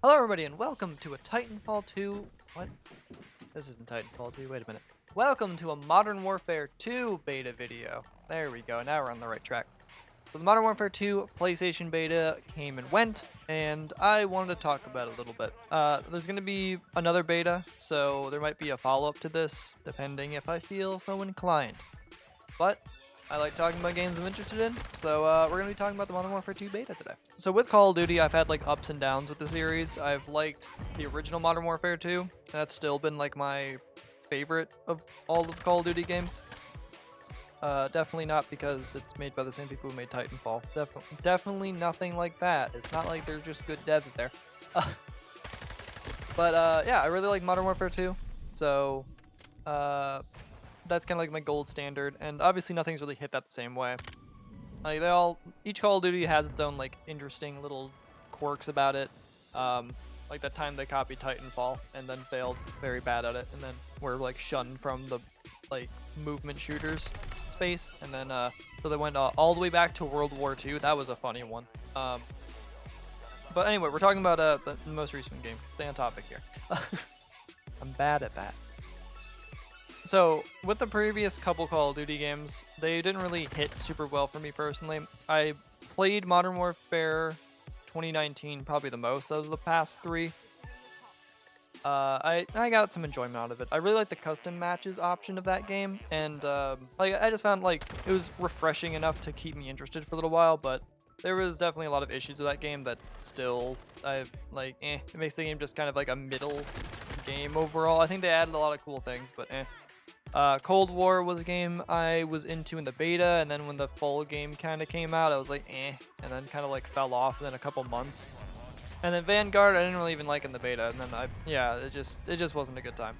Hello everybody and welcome to a Titanfall 2, what? This isn't Titanfall 2, wait a minute. Welcome to a Modern Warfare 2 beta video. There we go, now we're on the right track. So the Modern Warfare 2 PlayStation beta came and went, and I wanted to talk about it a little bit. There's going to be another beta, so there might be a follow-up to this, depending if I feel so inclined. But I like talking about games I'm interested in, so we're going to be talking about the Modern Warfare 2 beta today. So with Call of Duty, I've had like ups and downs with the series. I've liked the original Modern Warfare 2, and that's still been like my favorite of all of the Call of Duty games. Definitely not because it's made by the same people who made Titanfall. Definitely nothing like that. It's not like there's just good devs there. But yeah, I really like Modern Warfare 2, so that's kind of like my gold standard, and obviously nothing's really hit that the same way. Like each Call of Duty has its own like interesting little quirks about it. Like that time they copied Titanfall and then failed very bad at it, and then were like shunned from the like movement shooters space, and then so they went all the way back to World War II. That was a funny one. But anyway, we're talking about the most recent game. Stay on topic here. I'm bad at that. So, with the previous couple Call of Duty games, they didn't really hit super well for me personally. I played Modern Warfare 2019 probably the most out of the past three. I got some enjoyment out of it. I really like the custom matches option of that game, and like I just found like it was refreshing enough to keep me interested for a little while, but there was definitely a lot of issues with that game that still, it makes the game just kind of like a middle game overall. I think they added a lot of cool things, but Cold War was a game I was into in the beta, and then when the full game kind of came out, I was like, and then kind of like fell off within a couple months. And then Vanguard, I didn't really even like in the beta, and then it just wasn't a good time.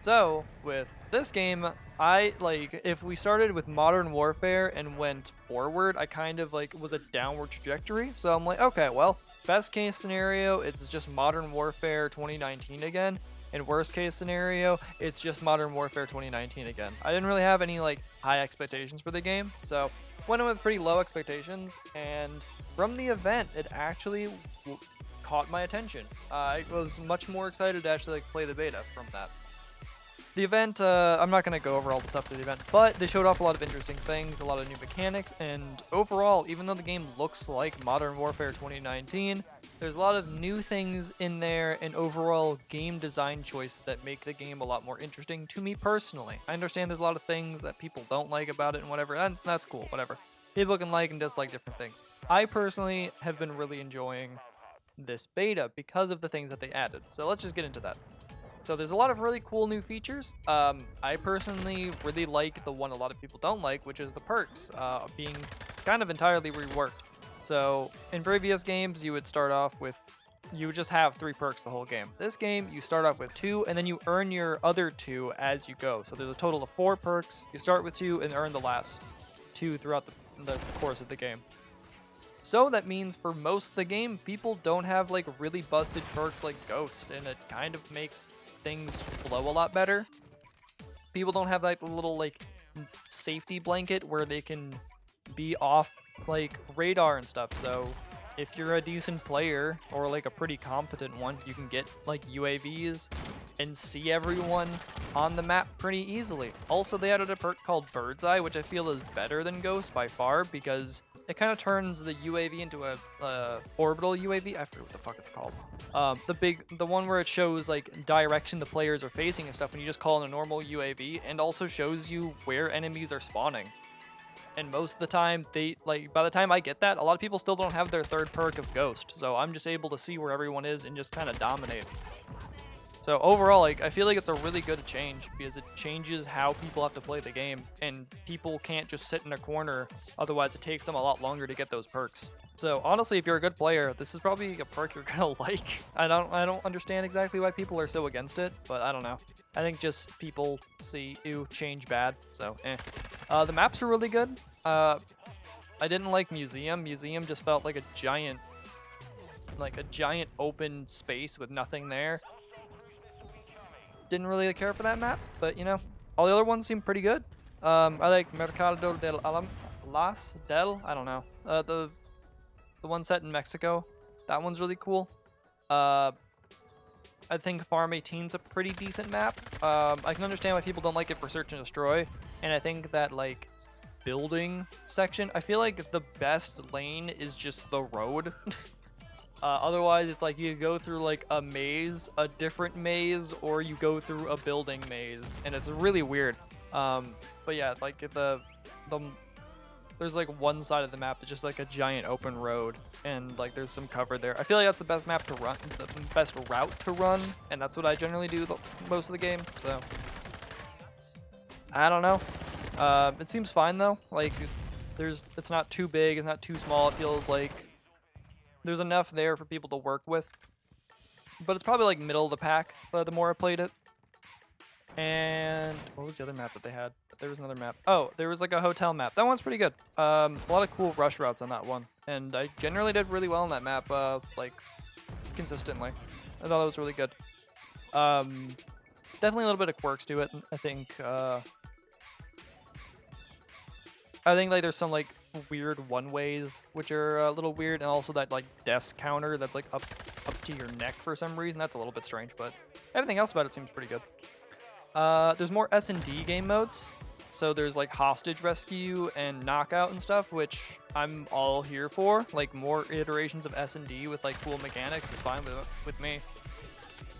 So with this game, if we started with Modern Warfare and went forward, I kind of like was a downward trajectory. So I'm like, okay, well, best case scenario, it's just Modern Warfare 2019 again. In worst case scenario, it's just Modern Warfare 2019 again. I didn't really have any like high expectations for the game, so went in with pretty low expectations, and from the event, it actually caught my attention. I was much more excited to actually like play the beta from that. The event, I'm not going to go over all the stuff to the event, but they showed off a lot of interesting things, a lot of new mechanics, and overall, even though the game looks like Modern Warfare 2019, there's a lot of new things in there and overall game design choices that make the game a lot more interesting to me personally. I understand there's a lot of things that people don't like about it and whatever, that's cool, whatever. People can like and dislike different things. I personally have been really enjoying this beta because of the things that they added, so let's just get into that. So there's a lot of really cool new features. I personally really like the one a lot of people don't like, which is the perks being kind of entirely reworked. So in previous games, you would start off with, you would just have 3 perks the whole game. This game, you start off with 2, and then you earn your other 2 as you go. So there's a total of 4 perks. You start with 2 and earn the last 2 throughout the course of the game. So that means for most of the game, people don't have like really busted perks like Ghost, and it kind of makes things flow a lot better. People don't have like the little like safety blanket where they can be off like radar and stuff. So if you're a decent player or like a pretty competent one, you can get like UAVs and see everyone on the map pretty easily. Also, they added a perk called Bird's Eye, which I feel is better than Ghost by far, because it kind of turns the UAV into a orbital UAV. I forget what the fuck it's called. The one where it shows like direction the players are facing and stuff when you just call in a normal UAV, and also shows you where enemies are spawning. And most of the time, by the time I get that, a lot of people still don't have their 3rd perk of Ghost, so I'm just able to see where everyone is and just kind of dominate. So overall, like, I feel like it's a really good change because it changes how people have to play the game, and people can't just sit in a corner, otherwise it takes them a lot longer to get those perks. So honestly, if you're a good player, this is probably a perk you're gonna like. I don't understand exactly why people are so against it, but I don't know. I think just people see, ew, change bad, so The maps are really good. I didn't like Museum. Museum just felt like a giant open space with nothing there. Didn't really care for that map, but you know, all the other ones seem pretty good. I like Mercado del I don't know. The one set in Mexico, that one's really cool. I think Farm 18's a pretty decent map. I can understand why people don't like it for Search and Destroy, and I think that, like, building section, I feel like the best lane is just the road. Otherwise, it's like you go through, like, a maze, a different maze, or you go through a building maze, and it's really weird. But yeah, like, there's like one side of the map that's just like a giant open road, and like there's some cover there. I feel like that's the best map to run, the best route to run, and that's what I generally do most of the game. So I don't know. It seems fine though. Like it's not too big, it's not too small. It feels like there's enough there for people to work with. But it's probably like middle of the pack. The more I played it. And what was the other map that they had? There was another map. Oh, there was like a hotel map. That one's pretty good. A lot of cool rush routes on that one, and I generally did really well on that map. Like consistently. I thought it was really good. Definitely a little bit of quirks to it. I think like there's some like weird one-ways which are a little weird, and also that like desk counter that's like up to your neck for some reason. That's a little bit strange, but everything else about it seems pretty good. There's more S&D game modes. So there's like hostage rescue and knockout and stuff, which I'm all here for. Like more iterations of S&D with like cool mechanics is fine with me.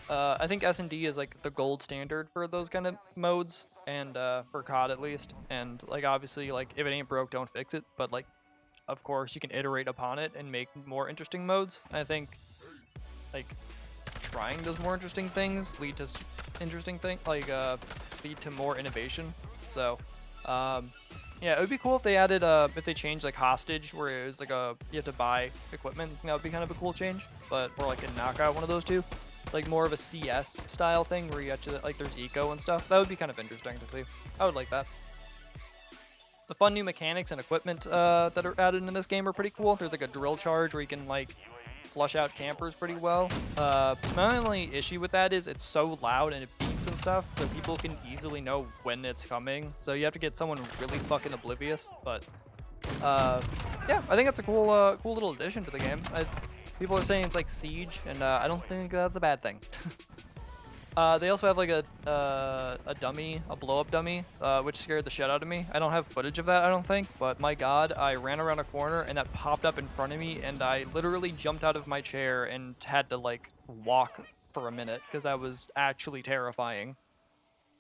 I think S&D is like the gold standard for those kind of modes, and for COD at least. And like obviously, like if it ain't broke, don't fix it. But like, of course, you can iterate upon it and make more interesting modes. And I think like trying those more interesting things lead to interesting things, like lead to more innovation. So yeah, it would be cool if they added if they changed like hostage, where it was like you have to buy equipment. That would be kind of a cool change. But or like a knockout, one of those two, like more of a CS style thing where you actually like there's eco and stuff. That would be kind of interesting to see. I would like that. The fun new mechanics and equipment that are added in this game are pretty cool. There's like a drill charge where you can like flush out campers pretty well. My only issue with that is it's so loud and it beeps and stuff, so people can easily know when it's coming. So you have to get someone really fucking oblivious. But yeah, I think that's a cool, cool little addition to the game. People are saying it's like Siege, and I don't think that's a bad thing. They also have like a dummy, a blow-up dummy, which scared the shit out of me. I don't have footage of that, I don't think, but my god, I ran around a corner and that popped up in front of me, and I literally jumped out of my chair and had to like walk for a minute because that was actually terrifying.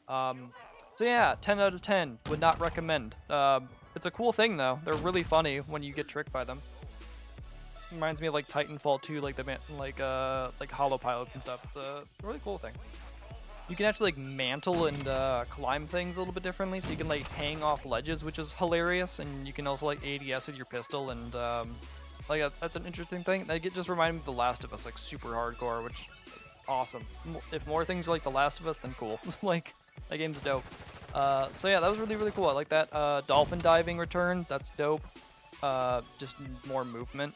So yeah, 10 out of 10, would not recommend. It's a cool thing though. They're really funny when you get tricked by them. Reminds me of like Titanfall 2, like like hollow pilots and stuff. It's a really cool thing. You can actually like mantle and climb things a little bit differently, so you can like hang off ledges, which is hilarious. And you can also like ADS with your pistol, and like that's an interesting thing. Like, it just reminded me of The Last of Us, like super hardcore, which awesome. If more things are like The Last of Us, then cool. Like that game's dope. So yeah, that was really cool. I like that. Dolphin diving returns. That's dope. Just more movement.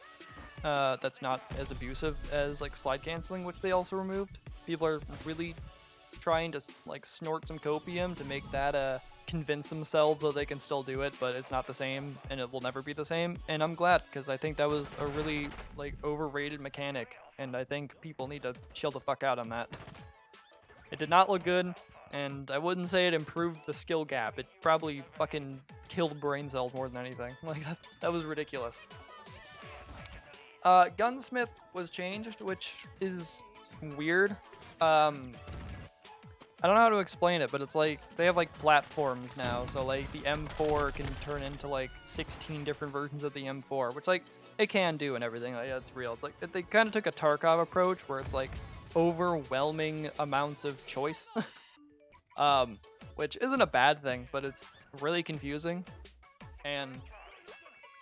That's not as abusive as like slide canceling, which they also removed. People are really trying to like snort some copium to make that convince themselves that they can still do it, but it's not the same and it will never be the same. And I'm glad, because I think that was a really like overrated mechanic, and I think people need to chill the fuck out on that. It did not look good, and I wouldn't say it improved the skill gap. It probably fucking killed brain cells more than anything. Like that was ridiculous. Gunsmith was changed, which is weird. I don't know how to explain it, but it's like they have like platforms now, so like the M4 can turn into like 16 different versions of the M4, which like it can do and everything. Like, yeah, it's real. It's like they kind of took a Tarkov approach where it's like overwhelming amounts of choice, which isn't a bad thing, but it's really confusing. And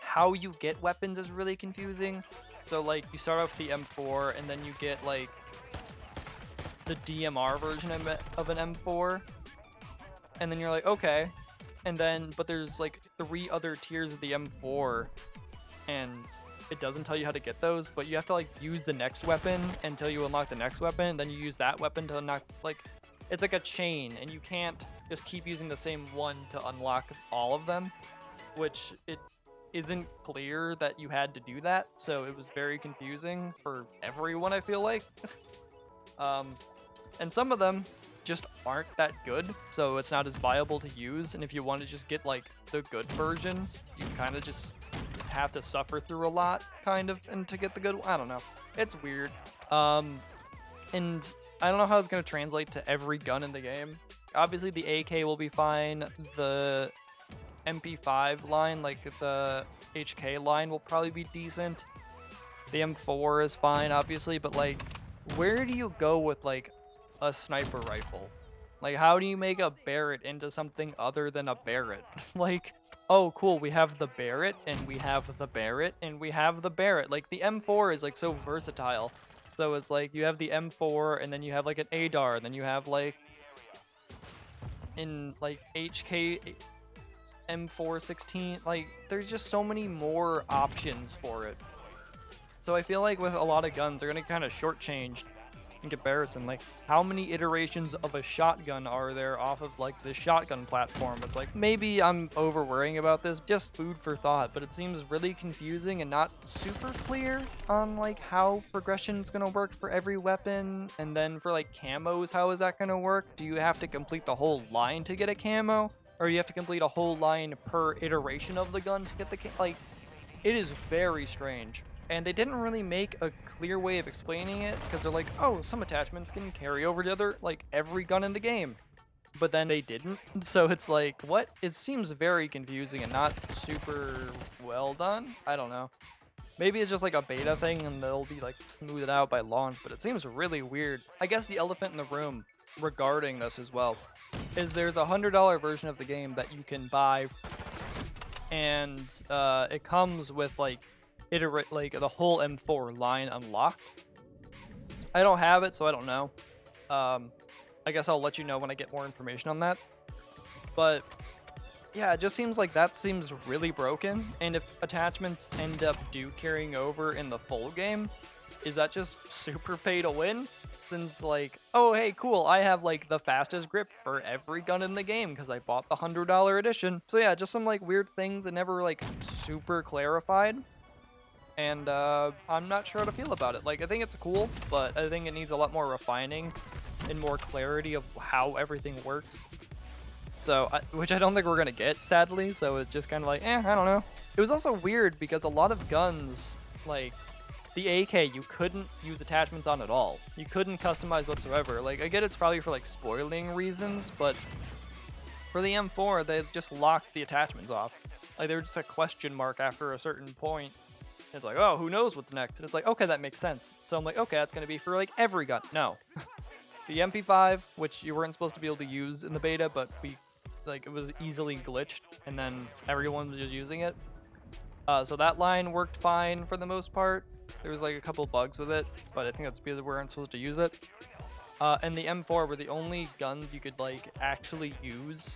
how you get weapons is really confusing. So like you start off with the M4, and then you get like the DMR version of an M4, and then you're like, okay, and then but there's like 3 other tiers of the M4, and it doesn't tell you how to get those, but you have to like use the next weapon until you unlock the next weapon, and then you use that weapon to unlock, like, it's like a chain, and you can't just keep using the same one to unlock all of them, which it isn't clear that you had to do that, so it was very confusing for everyone, I feel like. And some of them just aren't that good, so it's not as viable to use, and if you want to just get like the good version, you kind of just have to suffer through a lot, kind of, and to get the good one. I don't know. It's weird. And I don't know how it's going to translate to every gun in the game. Obviously, the AK will be fine. The MP5 line, like the HK line, will probably be decent. The M4 is fine, obviously, but like, where do you go with like a sniper rifle? Like, how do you make a Barrett into something other than a Barrett? Like, oh, cool, we have the Barrett, and we have the Barrett, and we have the Barrett. Like, the M4 is like so versatile. So it's like, you have the M4, and then you have like an ADAR, and then you have like, in like HK M416, like, there's just so many more options for it. So I feel like with a lot of guns, they're gonna kind of shortchange in comparison. Like, how many iterations of a shotgun are there off of like the shotgun platform? It's like, maybe I'm over worrying about this, just food for thought, but it seems really confusing and not super clear on like how progression's gonna work for every weapon. And then for like camos, how is that gonna work? Do you have to complete the whole line to get a camo? Or you have to complete a whole line per iteration of the gun to get the like, it is very strange. And they didn't really make a clear way of explaining it, because they're like, oh, some attachments can carry over to other, like, every gun in the game. But then they didn't. So it's like, what? It seems very confusing and not super well done. I don't know. Maybe it's just like a beta thing and they'll be like smoothed out by launch, but it seems really weird. I guess the elephant in the room regarding this as well is there's a $100 version of the game that you can buy, and it comes with like the whole M4 line unlocked. I don't have it, so I don't know. I guess I'll let you know when I get more information on that. But yeah, it just seems like that seems really broken. And if attachments end up carrying over in the full game, is that just super pay to win? Since like, oh hey, cool, I have like the fastest grip for every gun in the game because I bought the $100 edition. So yeah, just some like weird things that never like super clarified. And I'm not sure how to feel about it. Like, I think it's cool, but I think it needs a lot more refining and more clarity of how everything works. So, which I don't think we're gonna get, sadly. So it's just kind of like, I don't know. It was also weird because a lot of guns, like the AK, you couldn't use attachments on at all. You couldn't customize whatsoever. Like, I get it's probably for like spoiling reasons, but for the M4, they just locked the attachments off. Like, they were just a question mark after a certain point. It's like, oh, who knows what's next? And it's like, okay, that makes sense. So I'm like, okay, that's going to be for, like, every gun. No. The MP5, which you weren't supposed to be able to use in the beta, but it was easily glitched, and then everyone was just using it. So that line worked fine for the most part. There was, like, a couple bugs with it, but I think that's because we weren't supposed to use it. And the M4 were the only guns you could, like, actually use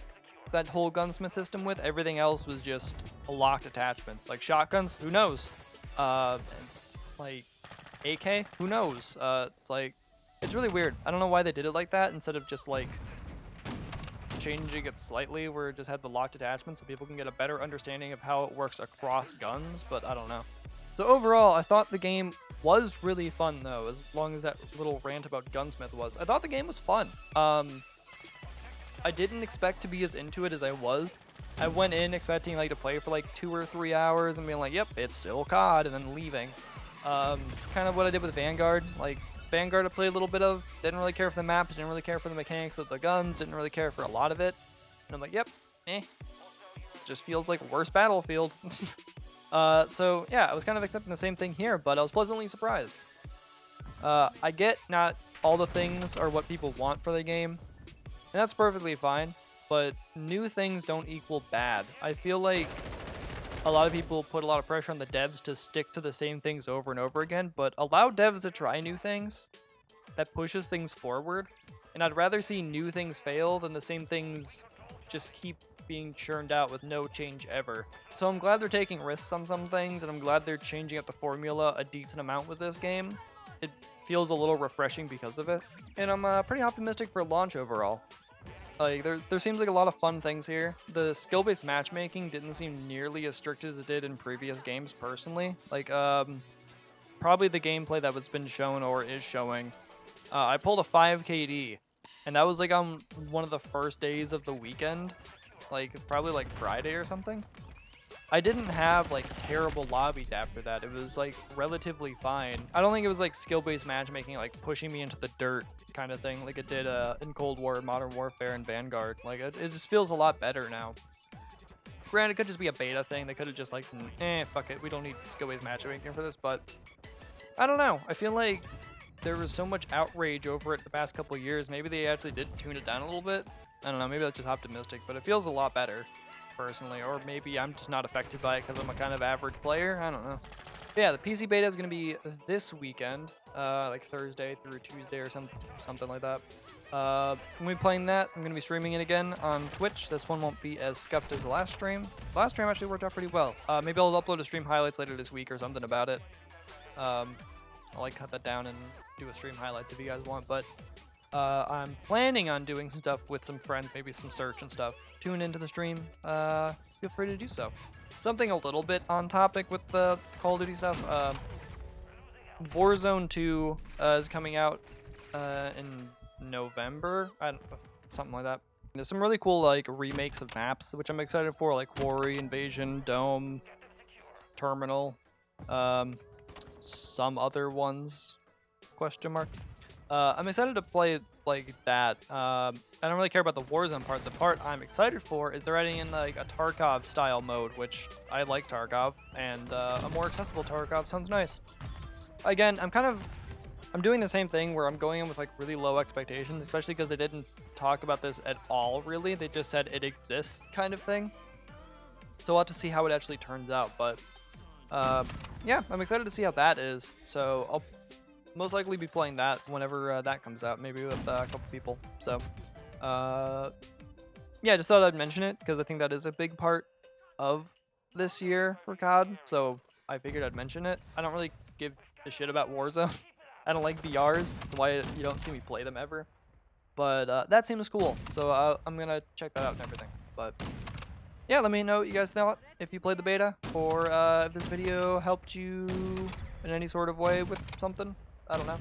that whole gunsmith system with. Everything else was just locked attachments. Like, shotguns, who knows? Like AK, who knows? It's like, it's really weird. I don't know why they did it like that instead of just like changing it slightly where it just had the locked attachments so people can get a better understanding of how it works across guns, but I don't know. So overall, I thought the game was really fun though, as long as that little rant about Gunsmith was. I thought the game was fun. I didn't expect to be as into it as I was. I went in expecting like to play for like 2 or 3 hours and being like, yep, it's still COD, and then leaving. Kind of what I did with Vanguard. Like, Vanguard I played a little bit of, didn't really care for the maps, didn't really care for the mechanics of the guns, didn't really care for a lot of it. And I'm like, yep, just feels like worse Battlefield. So yeah, I was kind of expecting the same thing here, but I was pleasantly surprised. I get not all the things are what people want for the game, and that's perfectly fine. But new things don't equal bad. I feel like a lot of people put a lot of pressure on the devs to stick to the same things over and over again, but allow devs to try new things. That pushes things forward. And I'd rather see new things fail than the same things just keep being churned out with no change ever. So I'm glad they're taking risks on some things, and I'm glad they're changing up the formula a decent amount with this game. It feels a little refreshing because of it. And I'm pretty optimistic for launch overall. Like, there seems like a lot of fun things here. The skill-based matchmaking didn't seem nearly as strict as it did in previous games, personally. Like, probably the gameplay that was been shown or is showing. I pulled a 5 KD, and that was like on one of the first days of the weekend, like probably like Friday or something. I didn't have like terrible lobbies after that. It was like relatively fine. I don't think it was like skill-based matchmaking, like pushing me into the dirt kind of thing, like it did in Cold War, Modern Warfare, and Vanguard. Like it just feels a lot better now. Granted, it could just be a beta thing. They could have just like, fuck it, we don't need skill-based matchmaking for this. But I don't know. I feel like there was so much outrage over it the past couple years. Maybe they actually did tune it down a little bit. I don't know. Maybe that's just optimistic, but it feels a lot better, personally. Or maybe I'm just not affected by it because I'm a kind of average player. I don't know. But yeah, the PC beta is going to be this weekend, like Thursday through Tuesday or something like that. I'm going to be playing that. I'm going to be streaming it again on Twitch. This one won't be as scuffed as the last stream. The last stream actually worked out pretty well. Maybe I'll upload a stream highlights later this week or something about it. I'll like cut that down and do a stream highlights if you guys want, but I'm planning on doing some stuff with some friends, maybe some search and stuff. Tune into the stream, feel free to do so. Something a little bit on topic with the Call of Duty stuff, Warzone 2 is coming out in November, something like that. There's some really cool like remakes of maps, which I'm excited for, like Quarry, Invasion, Dome, Terminal, some other ones, question mark. I'm excited to play like that. I don't really care about the Warzone part. The part I'm excited for is they're adding in like a Tarkov style mode, which I like Tarkov, and a more accessible Tarkov sounds nice. Again, I'm doing the same thing where I'm going in with like really low expectations, especially because they didn't talk about this at all, really. They just said it exists kind of thing. So we'll have to see how it actually turns out, but yeah, I'm excited to see how that is. So I'll most likely be playing that whenever that comes out, maybe with a couple people. So yeah, just thought I'd mention it because I think that is a big part of this year for COD, so I figured I'd mention it. I don't really give a shit about Warzone. I don't like VRs, that's why you don't see me play them ever. But that seems cool, so I'm gonna check that out and everything. But yeah, let me know what you guys thought, if you played the beta, or if this video helped you in any sort of way with something. I don't know.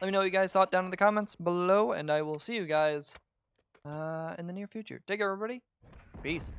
Let me know what you guys thought down in the comments below, and I will see you guys in the near future. Take care, everybody. Peace.